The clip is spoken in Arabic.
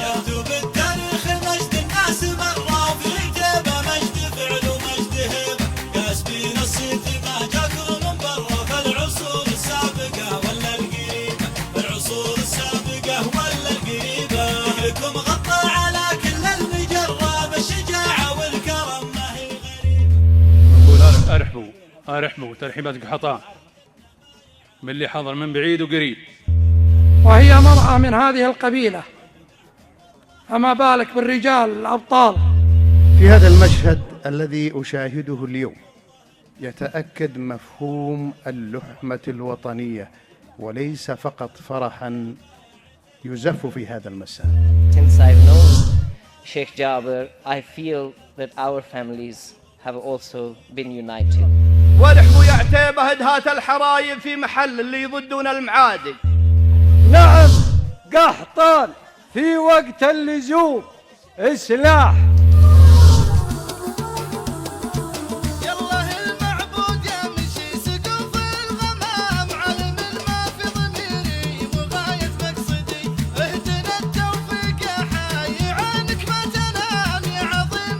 يكتب التاريخ مجد الناس مرة في جيبه، مجد فعل ومجد هبه، كاسبين الصيت ما جاكر من برا. في العصور السابقة ولا القريبة، في العصور السابقة ولا القريبة، فكركم غطى على كل المجرة بالشجاعة والكرم ما هي غريبة. نقول ارحبوا ترحيبات قحطاء من اللي حضر من بعيد وقريب، وهي مرأة من هذه القبيلة، فما بالك بالرجال الأبطال. في هذا المشهد الذي أشاهده اليوم يتأكد مفهوم اللحمة الوطنية، وليس فقط فرحا يزف في هذا المساء. Since I've known Sheikh Jaber, I feel that our families have also been united. ورحبوا يا عتيبة هدهات الحرايب في محل اللي يضدون المعادي. نعم قحطان في وقت اللزوم سلاح